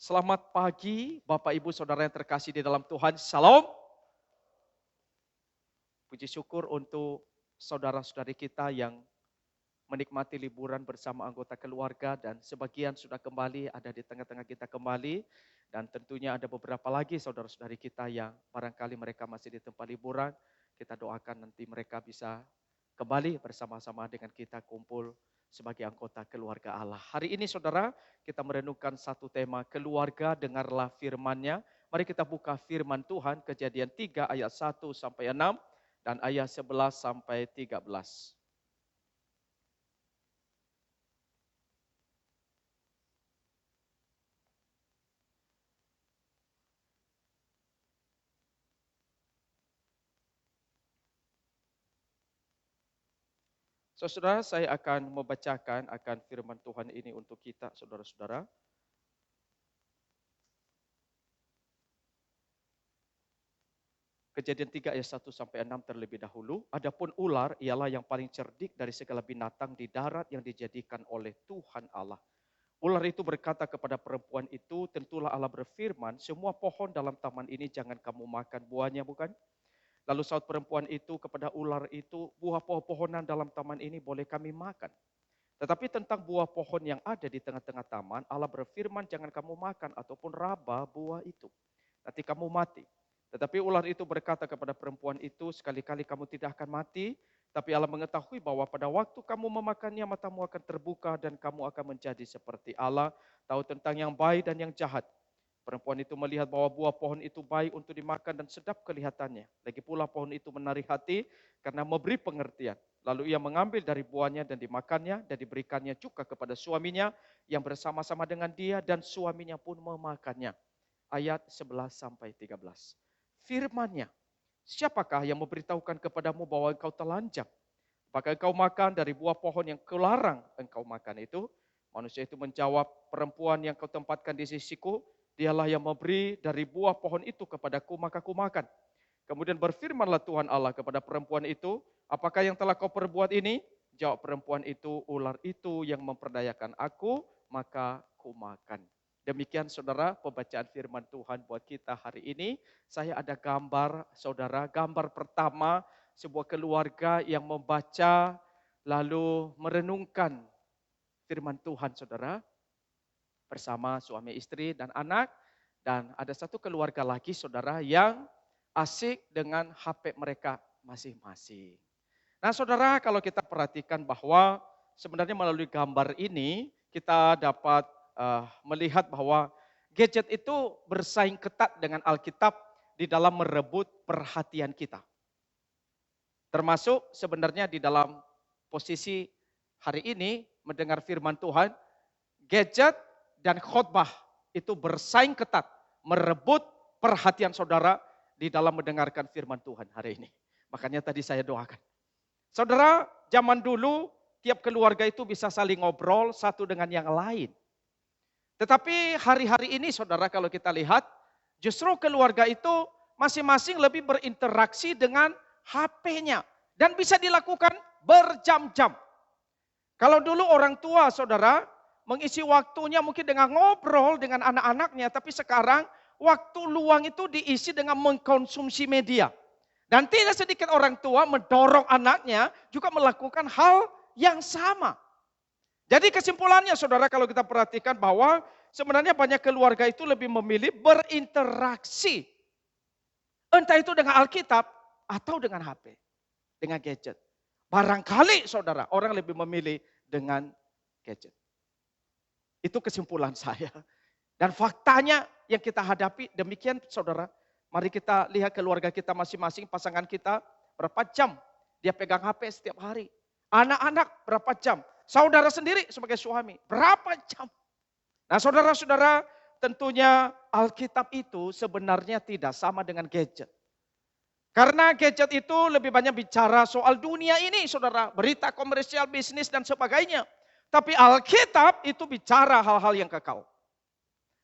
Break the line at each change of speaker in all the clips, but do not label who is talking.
Selamat pagi Bapak Ibu Saudara yang terkasih di dalam Tuhan. Shalom. Puji syukur untuk saudara-saudari kita yang menikmati liburan bersama anggota keluarga dan sebagian sudah kembali ada di tengah-tengah kita kembali. Dan tentunya ada beberapa lagi saudara-saudari kita yang barangkali mereka masih di tempat liburan. Kita doakan nanti mereka bisa kembali bersama-sama dengan kita kumpul sebagai anggota keluarga Allah. Hari ini saudara kita merenungkan satu tema keluarga, dengarlah firman-Nya. Mari kita buka firman Tuhan Kejadian 3 ayat 1 sampai 6 dan ayat 11 sampai 13. Saudara, saya akan membacakan akan firman Tuhan ini untuk kita, saudara-saudara. Kejadian 3 ayat 1 sampai 6 terlebih dahulu. Adapun ular ialah yang paling cerdik dari segala binatang di darat yang dijadikan oleh Tuhan Allah. Ular itu berkata kepada perempuan itu, tentulah Allah berfirman, semua pohon dalam taman ini jangan kamu makan buahnya, bukan? Lalu saut perempuan itu kepada ular itu, buah pohon-pohonan dalam taman ini boleh kami makan. Tetapi tentang buah pohon yang ada di tengah-tengah taman, Allah berfirman jangan kamu makan ataupun raba buah itu. Nanti kamu mati. Tetapi ular itu berkata kepada perempuan itu, sekali-kali kamu tidak akan mati, tapi Allah mengetahui bahwa pada waktu kamu memakannya matamu akan terbuka dan kamu akan menjadi seperti Allah, tahu tentang yang baik dan yang jahat. Perempuan itu melihat bahwa buah pohon itu baik untuk dimakan dan sedap kelihatannya. Lagi pula pohon itu menarik hati karena memberi pengertian. Lalu ia mengambil dari buahnya dan dimakannya dan diberikannya juga kepada suaminya yang bersama-sama dengan dia dan suaminya pun memakannya. Ayat 11 sampai 13. Firman-Nya, siapakah yang memberitahukan kepadamu bahwa engkau telanjang? Apakah engkau makan dari buah pohon yang kularang engkau makan itu? Manusia itu menjawab, perempuan yang kau tempatkan di sisiku, dialah yang memberi dari buah pohon itu kepadaku, maka ku makan. Kemudian berfirmanlah Tuhan Allah kepada perempuan itu, apakah yang telah kau perbuat ini? Jawab perempuan itu, ular itu yang memperdayakan aku, maka ku makan. Demikian saudara pembacaan firman Tuhan buat kita hari ini. Saya ada gambar saudara, gambar pertama sebuah keluarga yang membaca lalu merenungkan firman Tuhan saudara. Bersama suami istri dan anak. Dan ada satu keluarga lagi saudara yang asik dengan HP mereka masing-masing. Nah saudara, kalau kita perhatikan bahwa sebenarnya melalui gambar ini kita dapat melihat bahwa gadget itu bersaing ketat dengan Alkitab di dalam merebut perhatian kita. Termasuk sebenarnya di dalam posisi hari ini mendengar firman Tuhan, gadget dan khotbah itu bersaing ketat merebut perhatian saudara di dalam mendengarkan firman Tuhan hari ini. Makanya tadi saya doakan. Saudara, zaman dulu tiap keluarga itu bisa saling ngobrol satu dengan yang lain. Tetapi hari-hari ini saudara kalau kita lihat, justru keluarga itu masing-masing lebih berinteraksi dengan HP-nya. Dan bisa dilakukan berjam-jam. Kalau dulu orang tua saudara, mengisi waktunya mungkin dengan ngobrol dengan anak-anaknya, tapi sekarang waktu luang itu diisi dengan mengkonsumsi media. Dan tidak sedikit orang tua mendorong anaknya juga melakukan hal yang sama. Jadi kesimpulannya saudara kalau kita perhatikan bahwa sebenarnya banyak keluarga itu lebih memilih berinteraksi. Entah itu dengan Alkitab atau dengan HP, dengan gadget. Barangkali saudara orang lebih memilih dengan gadget. Itu kesimpulan saya. Dan faktanya yang kita hadapi demikian saudara. Mari kita lihat keluarga kita masing-masing, pasangan kita berapa jam dia pegang HP setiap hari. Anak-anak berapa jam. Saudara sendiri sebagai suami berapa jam. Nah saudara-saudara tentunya Alkitab itu sebenarnya tidak sama dengan gadget. Karena gadget itu lebih banyak bicara soal dunia ini saudara. Berita komersial, bisnis dan sebagainya. Tapi Alkitab itu bicara hal-hal yang kekal.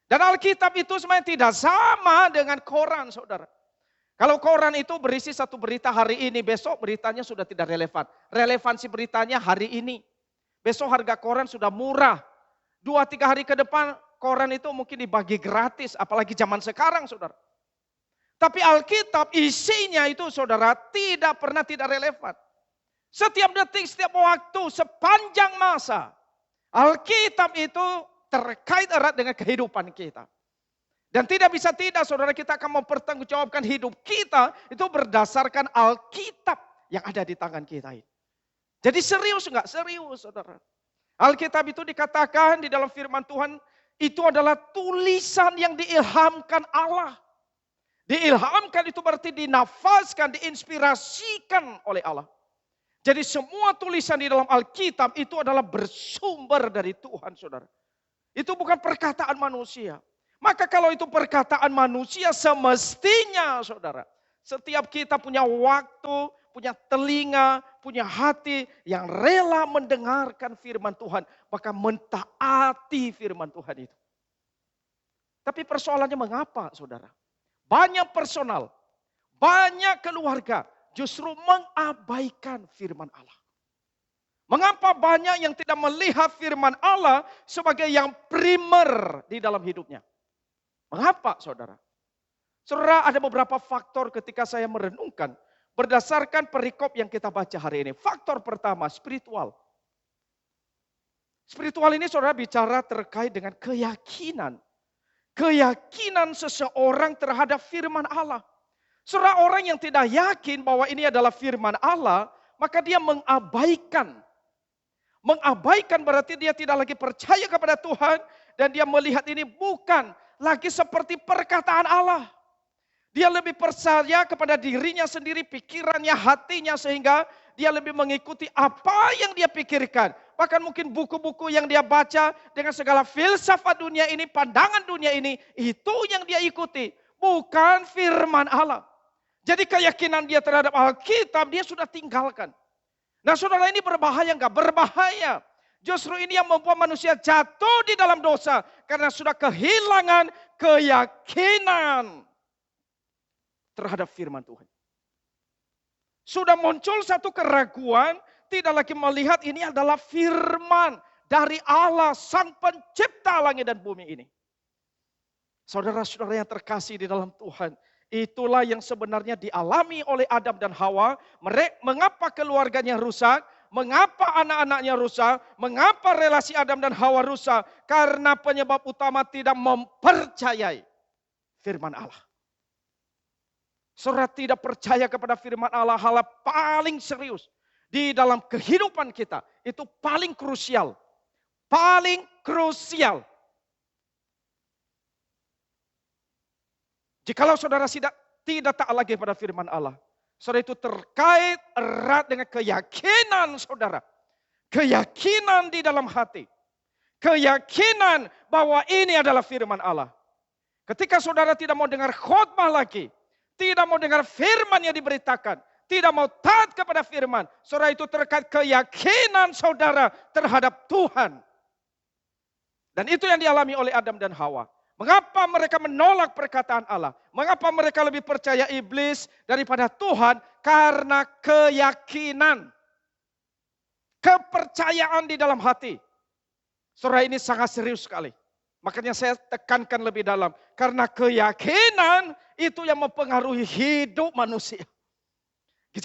Dan Alkitab itu sebenarnya tidak sama dengan koran saudara. Kalau koran itu berisi satu berita hari ini, besok beritanya sudah tidak relevan. Relevansi beritanya hari ini. Besok harga koran sudah murah. 2-3 hari ke depan koran itu mungkin dibagi gratis, apalagi zaman sekarang, saudara. Tapi Alkitab isinya itu, saudara, tidak pernah tidak relevan. Setiap detik, setiap waktu, sepanjang masa, Alkitab itu terkait erat dengan kehidupan kita. Dan tidak bisa tidak, saudara, kita akan mempertanggungjawabkan hidup kita itu berdasarkan Alkitab yang ada di tangan kita ini. Jadi serius enggak? Serius, saudara. Alkitab itu dikatakan di dalam firman Tuhan, itu adalah tulisan yang diilhamkan Allah. Diilhamkan itu berarti dinafaskan, diinspirasikan oleh Allah. Jadi semua tulisan di dalam Alkitab itu adalah bersumber dari Tuhan, saudara. Itu bukan perkataan manusia. Maka kalau itu perkataan manusia, semestinya, saudara, setiap kita punya waktu, punya telinga, punya hati yang rela mendengarkan firman Tuhan, maka mentaati firman Tuhan itu. Tapi persoalannya mengapa, saudara? Banyak personal, banyak keluarga justru mengabaikan firman Allah. Mengapa banyak yang tidak melihat firman Allah sebagai yang primer di dalam hidupnya? Mengapa, saudara? Saudara, ada beberapa faktor ketika saya merenungkan berdasarkan perikop yang kita baca hari ini. Faktor pertama, spiritual. Spiritual ini, saudara, bicara terkait dengan keyakinan. Keyakinan seseorang terhadap firman Allah. Saudara, orang yang tidak yakin bahwa ini adalah firman Allah, maka dia mengabaikan. Mengabaikan berarti dia tidak lagi percaya kepada Tuhan, dan dia melihat ini bukan lagi seperti perkataan Allah. Dia lebih percaya kepada dirinya sendiri, pikirannya, hatinya, sehingga dia lebih mengikuti apa yang dia pikirkan. Bahkan mungkin buku-buku yang dia baca dengan segala filsafat dunia ini, pandangan dunia ini, itu yang dia ikuti. Bukan firman Allah. Jadi keyakinan dia terhadap Alkitab, dia sudah tinggalkan. Nah, saudara, ini berbahaya enggak? Berbahaya. Justru ini yang membuat manusia jatuh di dalam dosa. Karena sudah kehilangan keyakinan terhadap firman Tuhan. Sudah muncul satu keraguan, tidak lagi melihat ini adalah firman dari Allah, Sang Pencipta langit dan bumi ini. Saudara-saudara yang terkasih di dalam Tuhan, itulah yang sebenarnya dialami oleh Adam dan Hawa. Mengapa keluarganya rusak? Mengapa anak-anaknya rusak? Mengapa relasi Adam dan Hawa rusak? Karena penyebab utama tidak mempercayai firman Allah. Saudara, tidak percaya kepada firman Allah, hal paling serius di dalam kehidupan kita. Itu paling krusial. Paling krusial. Jikalau saudara tidak taat lagi pada firman Allah, saudara, itu terkait erat dengan keyakinan saudara. Keyakinan di dalam hati. Keyakinan bahwa ini adalah firman Allah. Ketika saudara tidak mau dengar khotbah lagi, tidak mau dengar firman yang diberitakan, tidak mau taat kepada firman, saudara, itu terkait keyakinan saudara terhadap Tuhan. Dan itu yang dialami oleh Adam dan Hawa. Mengapa mereka menolak perkataan Allah? Mengapa mereka lebih percaya iblis daripada Tuhan? Karena keyakinan. Kepercayaan di dalam hati. Saudara, ini sangat serius sekali. Makanya saya tekankan lebih dalam. Karena keyakinan itu yang mempengaruhi hidup manusia.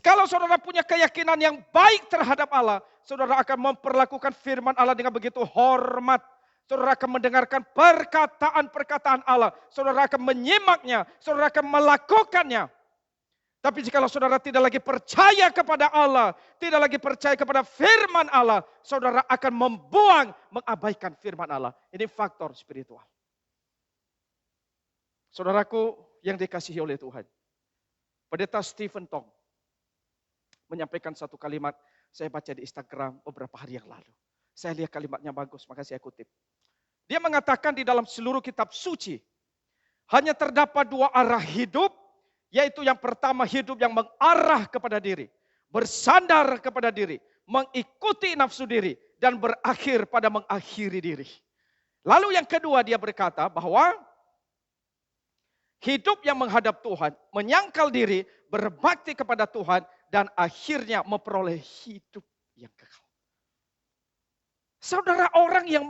Kalau saudara punya keyakinan yang baik terhadap Allah, saudara akan memperlakukan firman Allah dengan begitu hormat. Saudara akan mendengarkan perkataan-perkataan Allah. Saudara akan menyimaknya. Saudara akan melakukannya. Tapi jika saudara tidak lagi percaya kepada Allah, tidak lagi percaya kepada firman Allah, saudara akan mengabaikan firman Allah. Ini faktor spiritual. Saudaraku yang dikasihi oleh Tuhan. Pendeta Stephen Tong menyampaikan satu kalimat, saya baca di Instagram beberapa hari yang lalu. Saya lihat kalimatnya bagus, maka saya kutip. Dia mengatakan di dalam seluruh kitab suci, hanya terdapat dua arah hidup, yaitu yang pertama hidup yang mengarah kepada diri, bersandar kepada diri, mengikuti nafsu diri, dan berakhir pada mengakhiri diri. Lalu yang kedua dia berkata bahwa hidup yang menghadap Tuhan, menyangkal diri, berbakti kepada Tuhan, dan akhirnya memperoleh hidup yang kekal. Saudara, orang yang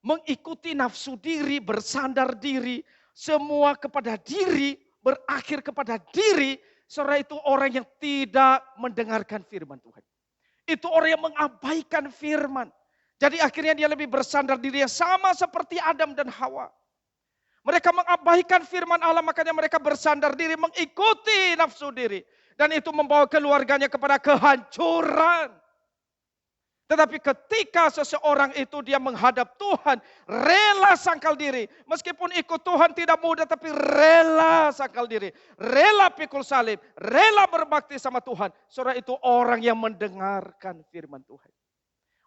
mengikuti nafsu diri, bersandar diri, semua kepada diri, berakhir kepada diri, saudara itu orang yang tidak mendengarkan firman Tuhan. Itu orang yang mengabaikan firman. Jadi akhirnya dia lebih bersandar diri sama seperti Adam dan Hawa. Mereka mengabaikan firman Allah, makanya mereka bersandar diri, mengikuti nafsu diri. Dan itu membawa keluarganya kepada kehancuran. Tetapi ketika seseorang itu dia menghadap Tuhan, rela sangkal diri. Meskipun ikut Tuhan tidak mudah, tapi rela sangkal diri. Rela pikul salib, rela berbakti sama Tuhan. Saudara, itu orang yang mendengarkan firman Tuhan.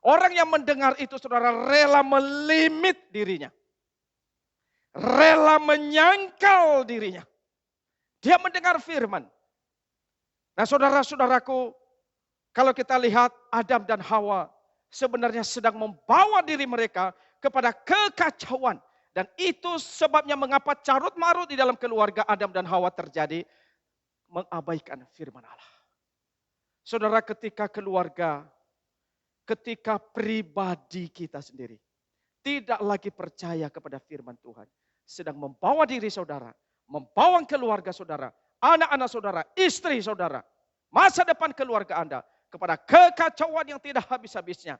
Orang yang mendengar itu, saudara, rela melimit dirinya. Rela menyangkal dirinya. Dia mendengar firman. Nah, saudara-saudaraku, kalau kita lihat Adam dan Hawa sebenarnya sedang membawa diri mereka kepada kekacauan. Dan itu sebabnya mengapa carut marut di dalam keluarga Adam dan Hawa terjadi. Mengabaikan firman Allah. Saudara, ketika keluarga, ketika pribadi kita sendiri tidak lagi percaya kepada firman Tuhan. Sedang membawa diri saudara, membawa keluarga saudara, anak-anak saudara, istri saudara, masa depan keluarga Anda kepada kekacauan yang tidak habis-habisnya.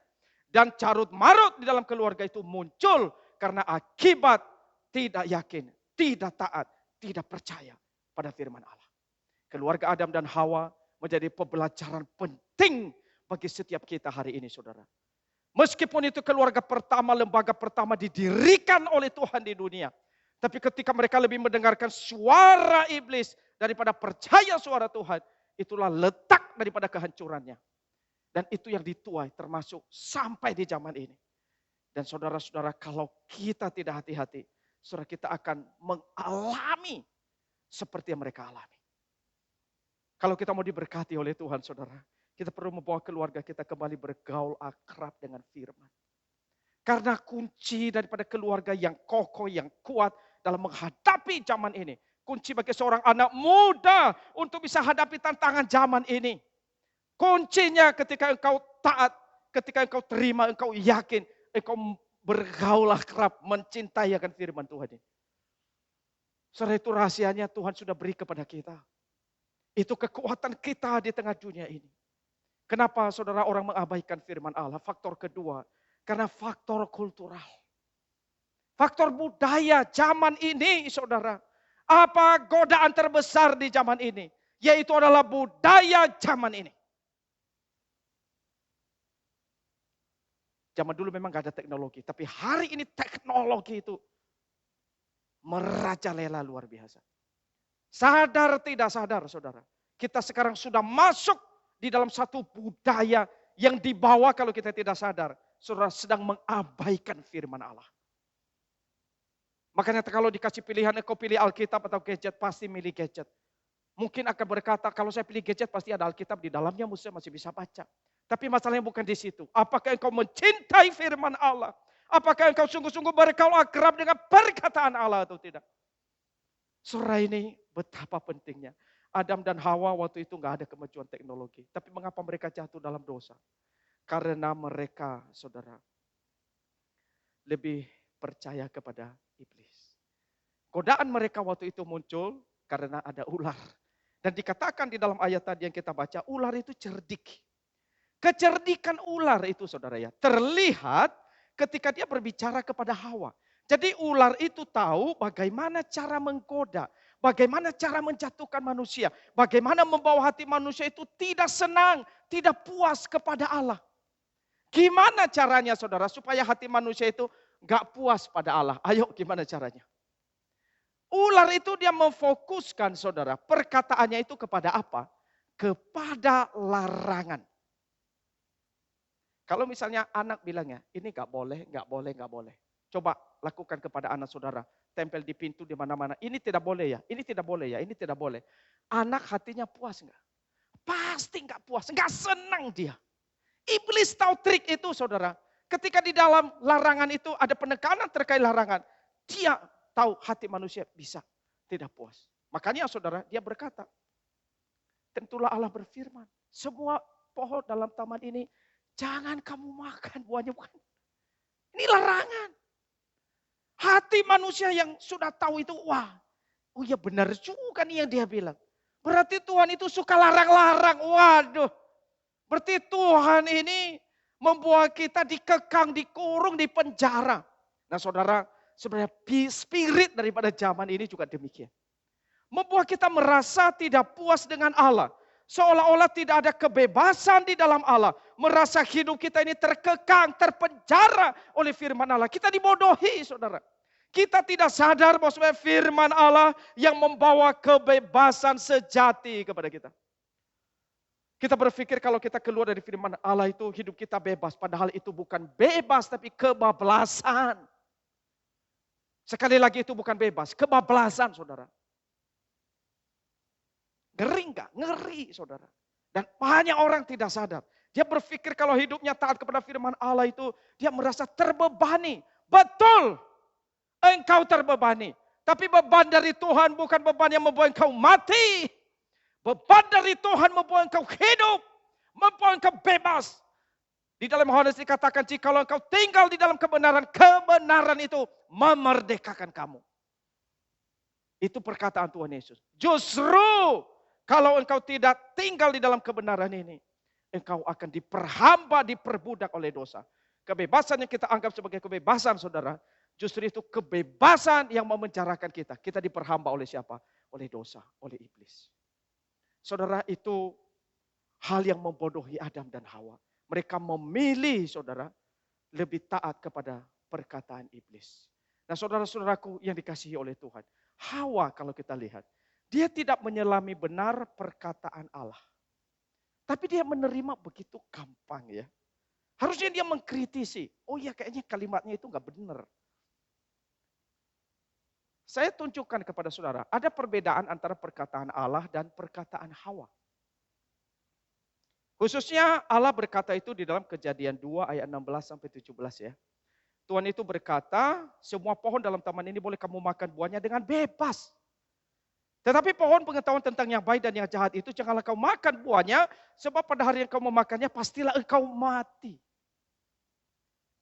Dan carut marut di dalam keluarga itu muncul karena akibat tidak yakin, tidak taat, tidak percaya pada firman Allah. Keluarga Adam dan Hawa menjadi pembelajaran penting bagi setiap kita hari ini, saudara. Meskipun itu keluarga pertama, lembaga pertama didirikan oleh Tuhan di dunia. Tapi ketika mereka lebih mendengarkan suara iblis daripada percaya suara Tuhan, itulah letak daripada kehancurannya. Dan itu yang dituai termasuk sampai di zaman ini. Dan saudara-saudara, kalau kita tidak hati-hati, saudara, kita akan mengalami seperti yang mereka alami. Kalau kita mau diberkati oleh Tuhan, saudara, kita perlu membawa keluarga kita kembali bergaul akrab dengan firman. Karena kunci daripada keluarga yang kokoh, yang kuat dalam menghadapi zaman ini. Kunci bagi seorang anak muda untuk bisa hadapi tantangan zaman ini. Kuncinya ketika engkau taat, ketika engkau terima, engkau yakin, engkau bergaul akrab, mencintai akan firman Tuhan ini. Saudara, itu rahasianya Tuhan sudah beri kepada kita. Itu kekuatan kita di tengah dunia ini. Kenapa saudara orang mengabaikan firman Allah? Faktor kedua, karena faktor kultural. Faktor budaya zaman ini, saudara. Apa godaan terbesar di zaman ini? Yaitu adalah budaya zaman ini. Zaman dulu memang gak ada teknologi, tapi hari ini teknologi itu merajalela luar biasa. Sadar tidak sadar, saudara, kita sekarang sudah masuk di dalam satu budaya yang dibawa kalau kita tidak sadar, saudara sedang mengabaikan firman Allah. Makanya kalau dikasih pilihan, kau pilih Alkitab atau gadget, pasti milih gadget. Mungkin akan berkata, kalau saya pilih gadget pasti ada Alkitab di dalamnya, saya masih bisa baca. Tapi masalahnya bukan di situ. Apakah engkau mencintai firman Allah? Apakah engkau sungguh-sungguh bergaul akrab dengan perkataan Allah atau tidak? Saudara, ini betapa pentingnya. Adam dan Hawa waktu itu gak ada kemajuan teknologi. Tapi mengapa mereka jatuh dalam dosa? Karena mereka, saudara, lebih percaya kepada iblis. Godaan mereka waktu itu muncul karena ada ular. Dan dikatakan di dalam ayat tadi yang kita baca, ular itu cerdik. Kecerdikan ular itu, saudara ya, terlihat ketika dia berbicara kepada Hawa. Jadi ular itu tahu bagaimana cara menggoda, bagaimana cara menjatuhkan manusia, bagaimana membawa hati manusia itu tidak senang, tidak puas kepada Allah. Gimana caranya, saudara, supaya hati manusia itu gak puas pada Allah? Ayo, gimana caranya? Ular itu dia memfokuskan, saudara, perkataannya itu kepada apa? Kepada larangan. Kalau misalnya anak bilangnya, ini gak boleh, gak boleh, gak boleh. Coba lakukan kepada anak saudara, tempel di pintu di mana-mana. Ini tidak boleh ya, ini tidak boleh ya, ini tidak boleh. Anak hatinya puas enggak? Pasti enggak puas, enggak senang dia. Iblis tahu trik itu, saudara. Ketika di dalam larangan itu ada penekanan terkait larangan, dia tahu hati manusia bisa tidak puas. Makanya saudara, dia berkata, tentulah Allah berfirman, semua pohon dalam taman ini jangan kamu makan buahnya, bukan. Ini larangan. Hati manusia yang sudah tahu itu, wah, oh ya benar juga nih yang dia bilang. Berarti Tuhan itu suka larang-larang. Waduh, berarti Tuhan ini membuat kita dikekang, dikurung, di penjara. Nah saudara, sebenarnya spirit daripada zaman ini juga demikian. Membuat kita merasa tidak puas dengan Allah. Seolah-olah tidak ada kebebasan di dalam Allah. Merasa hidup kita ini terkekang, terpenjara oleh firman Allah. Kita dibodohi saudara. Kita tidak sadar bahwa sebenarnya firman Allah yang membawa kebebasan sejati kepada kita. Kita berpikir kalau kita keluar dari firman Allah itu hidup kita bebas. Padahal itu bukan bebas tapi kebablasan. Sekali lagi itu bukan bebas, kebablasan saudara. Ngeri enggak? Ngeri saudara. Dan banyak orang tidak sadar. Dia berpikir kalau hidupnya taat kepada firman Allah itu, dia merasa terbebani. Betul, engkau terbebani. Tapi beban dari Tuhan bukan beban yang membuat engkau mati. Beban dari Tuhan membuat engkau hidup. Membuat engkau bebas. Di dalam Yohanes dikatakan, jikalau engkau tinggal di dalam kebenaran, kebenaran itu memerdekakan kamu. Itu perkataan Tuhan Yesus. Justru kalau engkau tidak tinggal di dalam kebenaran ini, engkau akan diperhamba, diperbudak oleh dosa. Kebebasan yang kita anggap sebagai kebebasan saudara, justru itu kebebasan yang memenjarakan kita. Kita diperhamba oleh siapa? Oleh dosa, oleh iblis. Saudara, itu hal yang membodohi Adam dan Hawa. Mereka memilih saudara, lebih taat kepada perkataan iblis. Nah saudara-saudaraku yang dikasihi oleh Tuhan. Hawa kalau kita lihat, dia tidak menyelami benar perkataan Allah. Tapi dia menerima begitu gampang ya. Harusnya dia mengkritisi. Oh ya kayaknya kalimatnya itu enggak benar. Saya tunjukkan kepada saudara, ada perbedaan antara perkataan Allah dan perkataan Hawa. Khususnya Allah berkata itu di dalam Kejadian 2 ayat 16 sampai 17 ya. Tuhan itu berkata, semua pohon dalam taman ini boleh kamu makan buahnya dengan bebas. Tetapi pohon pengetahuan tentang yang baik dan yang jahat itu janganlah kau makan buahnya, sebab pada hari yang kau memakannya pastilah engkau mati.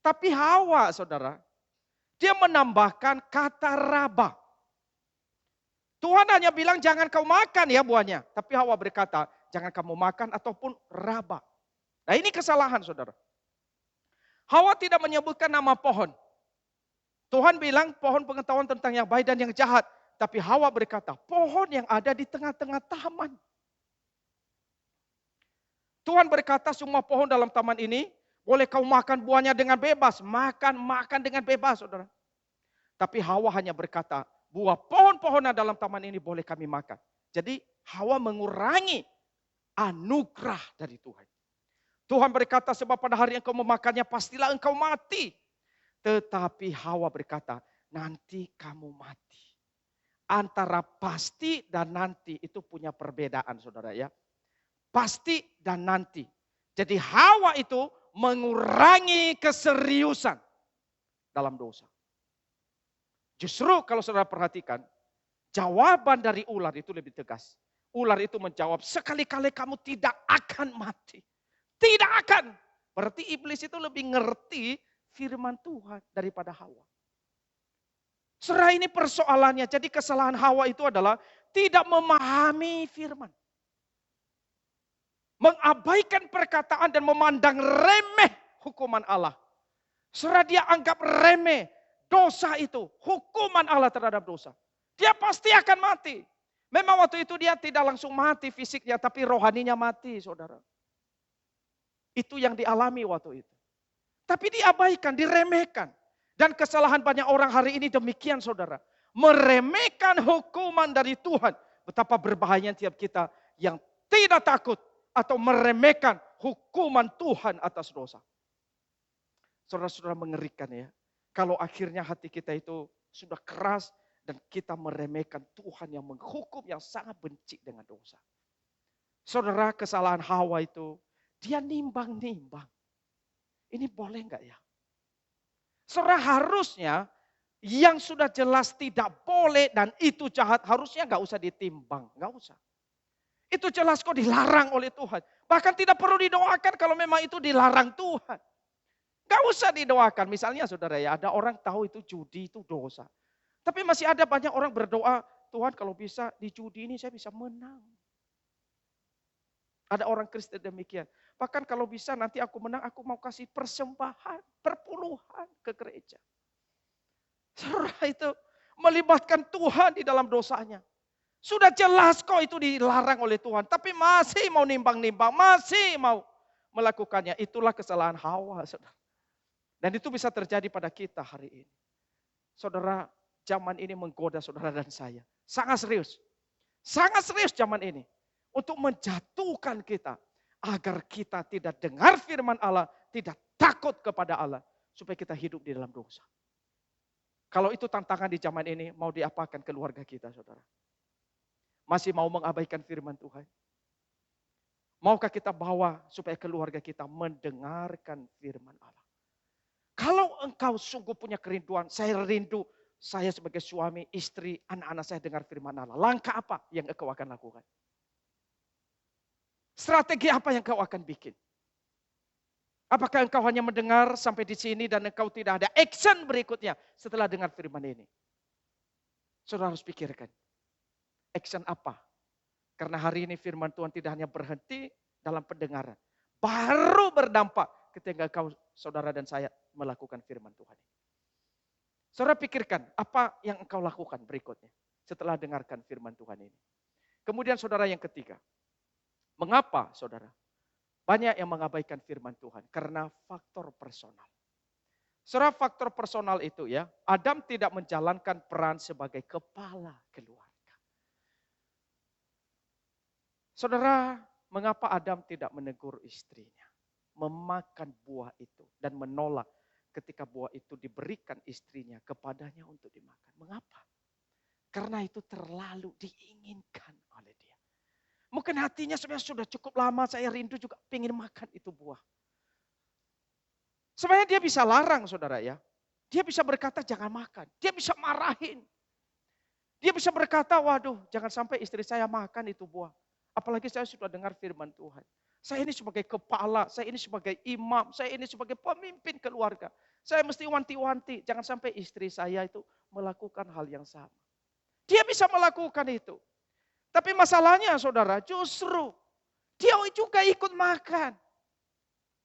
Tapi Hawa saudara, dia menambahkan kata raba. Tuhan hanya bilang jangan kau makan ya buahnya. Tapi Hawa berkata jangan kamu makan ataupun raba. Nah ini kesalahan saudara. Hawa tidak menyebutkan nama pohon. Tuhan bilang pohon pengetahuan tentang yang baik dan yang jahat. Tapi Hawa berkata, pohon yang ada di tengah-tengah taman. Tuhan berkata semua pohon dalam taman ini, boleh kau makan buahnya dengan bebas. Makan dengan bebas saudara. Tapi Hawa hanya berkata, buah pohon-pohonan dalam taman ini boleh kami makan. Jadi Hawa mengurangi anugerah dari Tuhan. Tuhan berkata sebab pada hari yang kau memakannya pastilah engkau mati. Tetapi Hawa berkata, nanti kamu mati. Antara pasti dan nanti itu punya perbedaan saudara ya. Pasti dan nanti. Jadi Hawa itu mengurangi keseriusan dalam dosa. Justru kalau saudara perhatikan, jawaban dari ular itu lebih tegas. Ular itu menjawab, sekali-kali kamu tidak akan mati. Tidak akan. Berarti iblis itu lebih ngerti firman Tuhan daripada Hawa. Saudara ini persoalannya. Jadi kesalahan Hawa itu adalah tidak memahami firman. Mengabaikan perkataan dan memandang remeh hukuman Allah. Saudara dia anggap remeh dosa itu. Hukuman Allah terhadap dosa. Dia pasti akan mati. Memang waktu itu dia tidak langsung mati fisiknya. Tapi rohaninya mati saudara. Itu yang dialami waktu itu. Tapi diabaikan, diremehkan. Dan kesalahan banyak orang hari ini demikian saudara. Meremehkan hukuman dari Tuhan. Betapa berbahayanya tiap kita yang tidak takut. Atau meremehkan hukuman Tuhan atas dosa. Saudara-saudara mengerikan ya. Kalau akhirnya hati kita itu sudah keras. Dan kita meremehkan Tuhan yang menghukum yang sangat benci dengan dosa. Saudara kesalahan Hawa itu. Dia nimbang-nimbang. Ini boleh enggak ya? Saudara harusnya yang sudah jelas tidak boleh dan itu jahat harusnya nggak usah ditimbang, nggak usah. Itu jelas kok dilarang oleh Tuhan. Bahkan tidak perlu didoakan kalau memang itu dilarang Tuhan. Gak usah didoakan. Misalnya saudara ya, ada orang tahu itu judi itu dosa. Tapi masih ada banyak orang berdoa, Tuhan kalau bisa di judi ini saya bisa menang. Ada orang Kristen demikian. Bahkan kalau bisa nanti aku menang, aku mau kasih persembahan, perpuluhan ke gereja. Saudara itu melibatkan Tuhan di dalam dosanya. Sudah jelas kok itu dilarang oleh Tuhan. Tapi masih mau nimbang-nimbang, masih mau melakukannya. Itulah kesalahan Hawa, saudara. Dan itu bisa terjadi pada kita hari ini. Saudara, zaman ini menggoda saudara dan saya. Sangat serius. Sangat serius zaman ini. Untuk menjatuhkan kita. Agar kita tidak dengar firman Allah. Tidak takut kepada Allah. Supaya kita hidup di dalam dosa. Kalau itu tantangan di zaman ini, mau diapakan keluarga kita, saudara? Masih mau mengabaikan firman Tuhan? Maukah kita bawa supaya keluarga kita mendengarkan firman Allah? Kalau engkau sungguh punya kerinduan, saya rindu, saya sebagai suami, istri, anak-anak saya dengar firman Allah. Langkah apa yang engkau akan lakukan? Strategi apa yang engkau akan bikin? Apakah engkau hanya mendengar sampai di sini dan engkau tidak ada action berikutnya setelah dengar firman ini? Saudara harus pikirkan. Action apa? Karena hari ini firman Tuhan tidak hanya berhenti dalam pendengaran. Baru berdampak ketika engkau, saudara dan saya melakukan firman Tuhan. Saudara pikirkan apa yang engkau lakukan berikutnya setelah dengarkan firman Tuhan ini. Kemudian saudara yang ketiga. Mengapa saudara? Banyak yang mengabaikan firman Tuhan karena faktor personal. Saudara, faktor personal itu ya, Adam tidak menjalankan peran sebagai kepala keluarga. Saudara, mengapa Adam tidak menegur istrinya? Memakan buah itu dan menolak ketika buah itu diberikan istrinya kepadanya untuk dimakan. Mengapa? Karena itu terlalu diinginkan oleh dia. Mungkin hatinya sebenarnya sudah cukup lama, saya rindu juga ingin makan itu buah. Sebenarnya dia bisa larang saudara ya. Dia bisa berkata jangan makan. Dia bisa marahin. Dia bisa berkata waduh jangan sampai istri saya makan itu buah. Apalagi saya sudah dengar firman Tuhan. Saya ini sebagai kepala, saya ini sebagai imam, saya ini sebagai pemimpin keluarga. Saya mesti wanti-wanti, jangan sampai istri saya itu melakukan hal yang sama. Dia bisa melakukan itu. Tapi masalahnya saudara, justru dia juga ikut makan.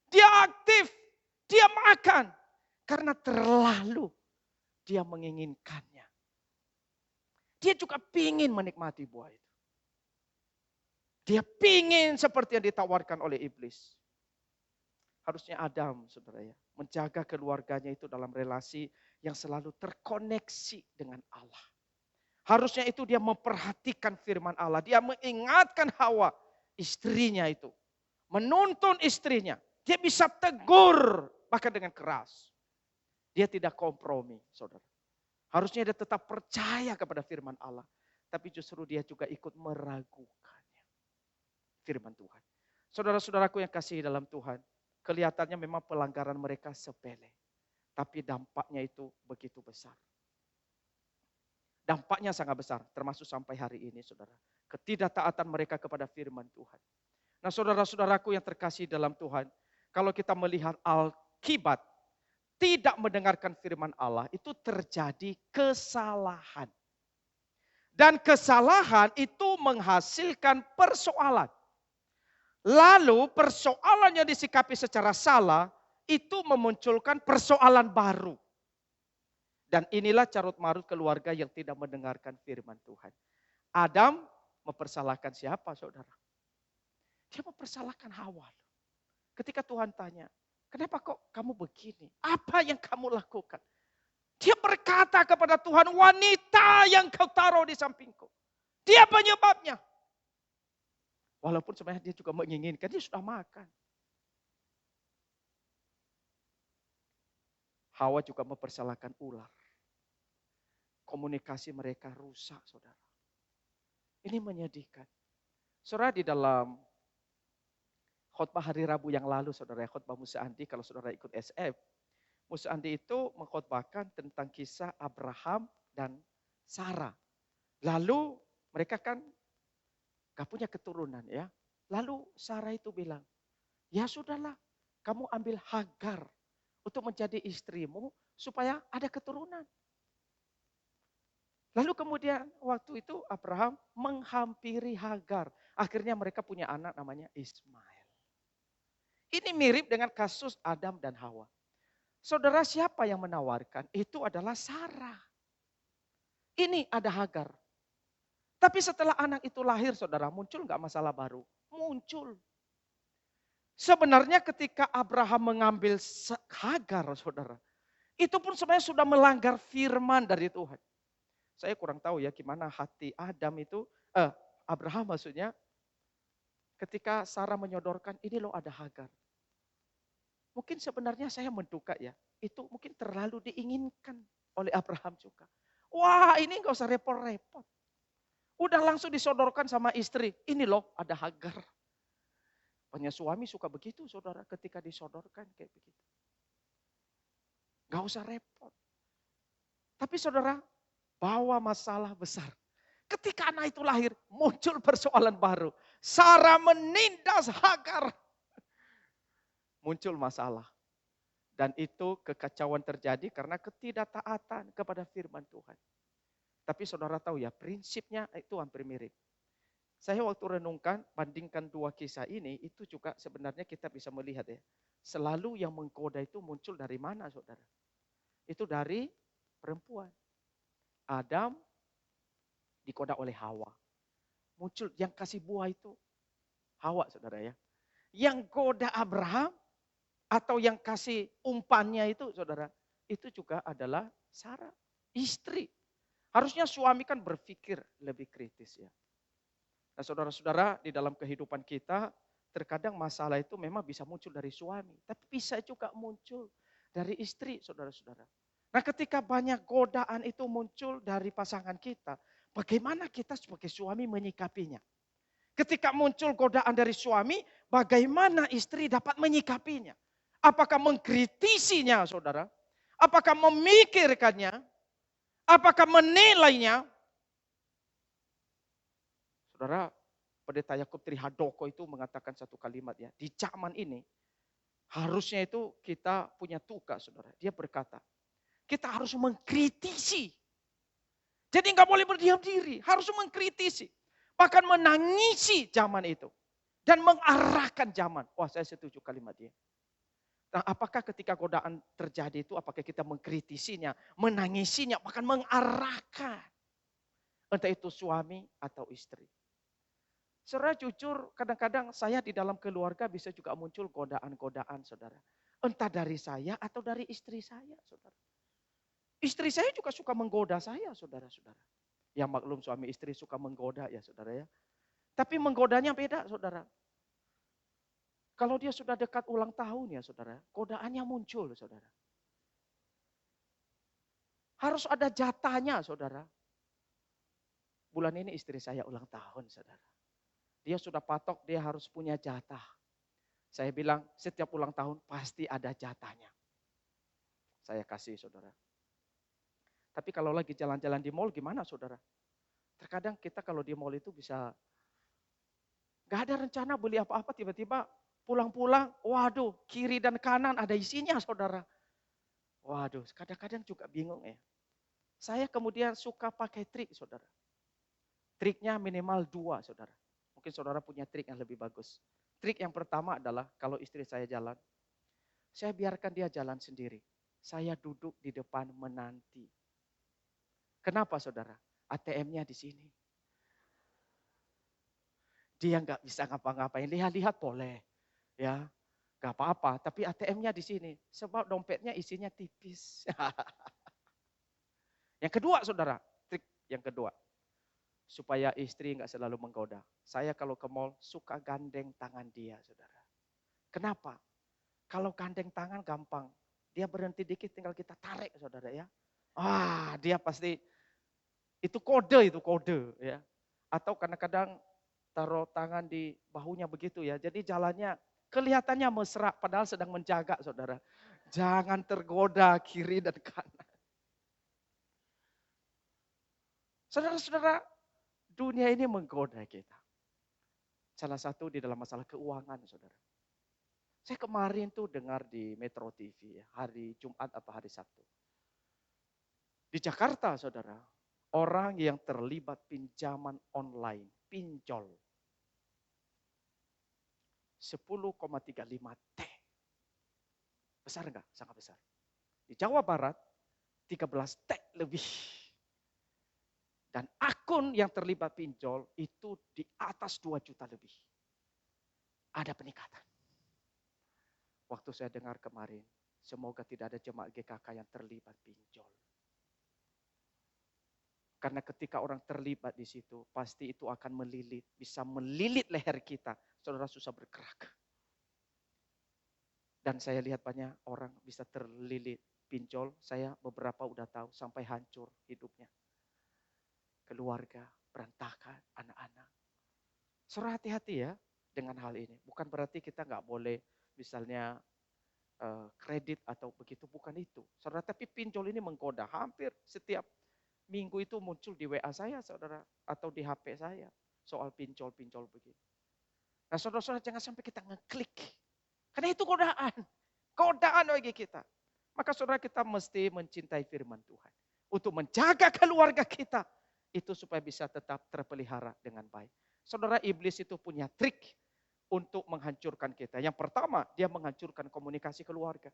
Dia aktif, dia makan. Karena terlalu dia menginginkannya. Dia juga pingin menikmati buah itu. Dia pingin seperti yang ditawarkan oleh iblis. Harusnya Adam, saudara ya, menjaga keluarganya itu dalam relasi yang selalu terkoneksi dengan Allah. Harusnya itu dia memperhatikan firman Allah. Dia mengingatkan Hawa, istrinya itu. Menuntun istrinya. Dia bisa tegur, bahkan dengan keras. Dia tidak kompromi, saudara. Harusnya dia tetap percaya kepada firman Allah. Tapi justru dia juga ikut meragukannya. Firman Tuhan. Saudara-saudaraku yang kasih dalam Tuhan, kelihatannya memang pelanggaran mereka sepele. Tapi dampaknya itu begitu besar. Dampaknya sangat besar, termasuk sampai hari ini saudara. Ketidaktaatan mereka kepada firman Tuhan. Nah saudara-saudaraku yang terkasih dalam Tuhan, kalau kita melihat akibat tidak mendengarkan firman Allah, itu terjadi kesalahan. Dan kesalahan itu menghasilkan persoalan. Lalu persoalan yang disikapi secara salah itu memunculkan persoalan baru. Dan inilah carut marut keluarga yang tidak mendengarkan firman Tuhan. Adam mempersalahkan siapa saudara? Dia mempersalahkan Hawa. Ketika Tuhan tanya, kenapa kok kamu begini? Apa yang kamu lakukan? Dia berkata kepada Tuhan, wanita yang kau taruh di sampingku. Dia penyebabnya. Walaupun sebenarnya dia juga menginginkan, dia sudah makan. Hawa juga mempersalahkan ular. Komunikasi mereka rusak, saudara. Ini menyedihkan. Saudara, di dalam khotbah hari Rabu yang lalu, saudara, khotbah Musa Andi, kalau saudara ikut SF, Musa Andi itu mengkhotbahkan tentang kisah Abraham dan Sarah. Lalu mereka kan gak punya keturunan ya. Lalu Sarah itu bilang, ya sudahlah, kamu ambil Hagar, untuk menjadi istrimu supaya ada keturunan. Lalu kemudian waktu itu Abraham menghampiri Hagar. Akhirnya mereka punya anak namanya Ismail. Ini mirip dengan kasus Adam dan Hawa. Saudara, siapa yang menawarkan? Itu adalah Sarah. Ini ada Hagar. Tapi setelah anak itu lahir, saudara, muncul nggak masalah baru? Muncul. Sebenarnya ketika Abraham mengambil Hagar, saudara, itu pun sebenarnya sudah melanggar firman dari Tuhan. Saya kurang tahu ya gimana hati Adam itu, Abraham maksudnya, ketika Sarah menyodorkan, ini loh ada Hagar. Mungkin sebenarnya saya menduga ya, itu mungkin terlalu diinginkan oleh Abraham juga. Wah, ini nggak usah repot-repot. Udah langsung disodorkan sama istri. Ini loh ada Hagar. Banyak suami suka begitu saudara ketika disodorkan kayak begitu. Gak usah repot. Tapi saudara bawa masalah besar. Ketika anak itu lahir muncul persoalan baru. Sarah menindas Hagar. Muncul masalah. Dan itu kekacauan terjadi karena ketidaktaatan kepada firman Tuhan. Tapi saudara tahu ya prinsipnya itu hampir mirip. Saya waktu renungkan, bandingkan dua kisah ini, itu juga sebenarnya kita bisa melihat ya. Selalu yang menggoda itu muncul dari mana saudara? Itu dari perempuan. Adam digoda oleh Hawa. Muncul yang kasih buah itu Hawa saudara ya. Yang goda Abraham atau yang kasih umpannya itu saudara, itu juga adalah Sarah, istri. Harusnya suami kan berpikir lebih kritis ya. Nah saudara-saudara di dalam kehidupan kita terkadang masalah itu memang bisa muncul dari suami. Tapi bisa juga muncul dari istri saudara-saudara. Nah ketika banyak godaan itu muncul dari pasangan kita. Bagaimana kita sebagai suami menyikapinya? Ketika muncul godaan dari suami, bagaimana istri dapat menyikapinya? Apakah mengkritisinya saudara? Apakah memikirkannya? Apakah menilainya? Saudara, Pendeta Yakub Trihadoko itu mengatakan satu kalimat ya. Di zaman ini harusnya itu kita punya tugas saudara. Dia berkata, kita harus mengkritisi. Jadi nggak boleh berdiam diri, harus mengkritisi. Bahkan menangisi zaman itu. Dan mengarahkan zaman. Wah saya setuju kalimat dia. Nah apakah ketika godaan terjadi itu, apakah kita mengkritisinya, menangisinya, bahkan mengarahkan. Entah itu suami atau istri. Saudara jujur, kadang-kadang saya di dalam keluarga bisa juga muncul godaan-godaan saudara. Entah dari saya atau dari istri saya saudara. Istri saya juga suka menggoda saya saudara-saudara. Ya maklum suami istri suka menggoda ya saudara ya. Tapi menggodanya beda saudara. Kalau dia sudah dekat ulang tahun ya saudara, godaannya muncul saudara. Harus ada jatahnya saudara. Bulan ini istri saya ulang tahun saudara. Dia sudah patok, dia harus punya jatah. Saya bilang setiap ulang tahun pasti ada jatahnya. Saya kasih saudara. Tapi kalau lagi jalan-jalan di mall gimana saudara? Terkadang kita kalau di mall itu bisa gak ada rencana beli apa-apa tiba-tiba pulang-pulang, waduh kiri dan kanan ada isinya saudara. Waduh kadang-kadang juga bingung ya. Saya kemudian suka pakai trik saudara. Triknya minimal 2 saudara. Mungkin saudara punya trik yang lebih bagus. Trik yang pertama adalah kalau istri saya jalan, saya biarkan dia jalan sendiri. Saya duduk di depan menanti. Kenapa saudara? ATM-nya di sini. Dia nggak bisa ngapa-ngapain, lihat-lihat boleh. Ya, nggak apa-apa, tapi ATM-nya di sini. Sebab dompetnya isinya tipis. Yang kedua saudara, trik yang kedua. Supaya istri nggak selalu menggoda. Saya kalau ke mall suka gandeng tangan dia, saudara. Kenapa? Kalau gandeng tangan gampang. Dia berhenti dikit tinggal kita tarik, saudara ya. Dia pasti itu kode ya. Atau kadang-kadang taruh tangan di bahunya begitu ya. Jadi jalannya kelihatannya mesra padahal sedang menjaga, saudara. Jangan tergoda kiri dan kanan. Saudara-saudara, dunia ini menggoda kita. Salah satu di dalam masalah keuangan, saudara. Saya kemarin tuh dengar di Metro TV, hari Jumat atau hari Sabtu. Di Jakarta, saudara, orang yang terlibat pinjaman online, pinjol, 10,35 T. Besar enggak? Sangat besar. Di Jawa Barat, 13 T lebih. Dan akun yang terlibat pinjol itu di atas 2 juta lebih. Ada peningkatan. Waktu saya dengar kemarin, semoga tidak ada jemaat GKK yang terlibat pinjol. Karena ketika orang terlibat di situ, pasti itu akan melilit, bisa melilit leher kita. Saudara susah bergerak. Dan saya lihat banyak orang bisa terlilit pinjol. Saya beberapa udah tahu sampai hancur hidupnya. Keluarga, berantakan, anak-anak. Saudara hati-hati ya dengan hal ini. Bukan berarti kita nggak boleh misalnya kredit atau begitu, bukan itu. Saudara, tapi pinjol ini menggoda. Hampir setiap minggu itu muncul di WA saya, saudara, atau di HP saya soal pinjol-pinjol begitu. Nah, saudara-saudara jangan sampai kita ngeklik. Karena itu godaan. Godaan bagi kita. Maka saudara kita mesti mencintai firman Tuhan. Untuk menjaga keluarga kita. Itu supaya bisa tetap terpelihara dengan baik. Saudara, iblis itu punya trik untuk menghancurkan kita. Yang pertama, dia menghancurkan komunikasi keluarga.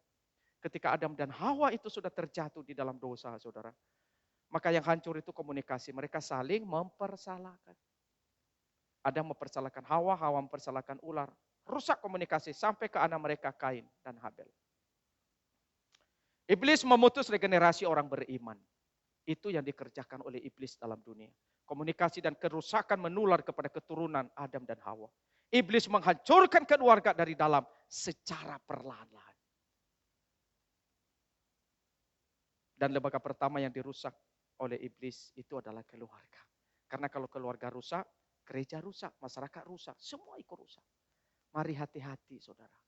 Ketika Adam dan Hawa itu sudah terjatuh di dalam dosa, saudara. Maka yang hancur itu komunikasi. Mereka saling mempersalahkan. Adam mempersalahkan Hawa, Hawa mempersalahkan ular. Rusak komunikasi sampai ke anak mereka Kain dan Habel. Iblis memutus regenerasi orang beriman. Itu yang dikerjakan oleh iblis dalam dunia. Komunikasi dan kerusakan menular kepada keturunan Adam dan Hawa. Iblis menghancurkan keluarga dari dalam secara perlahan-lahan. Dan lembaga pertama yang dirusak oleh iblis itu adalah keluarga. Karena kalau keluarga rusak, gereja rusak, masyarakat rusak, semua ikut rusak. Mari hati-hati saudara.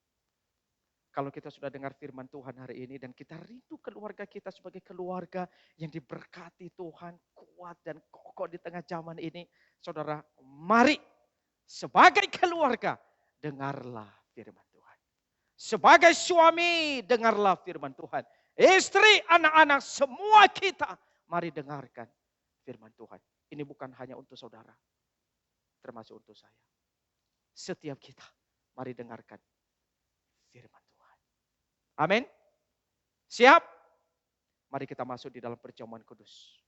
Kalau kita sudah dengar firman Tuhan hari ini dan kita rindu keluarga kita sebagai keluarga yang diberkati Tuhan, kuat dan kokoh di tengah zaman ini. Saudara, mari sebagai keluarga dengarlah firman Tuhan. Sebagai suami dengarlah firman Tuhan. Istri, anak-anak, semua kita mari dengarkan firman Tuhan. Ini bukan hanya untuk saudara, termasuk untuk saya. Setiap kita mari dengarkan firman Tuhan. Amin. Siap? Mari kita masuk di dalam perjamuan kudus.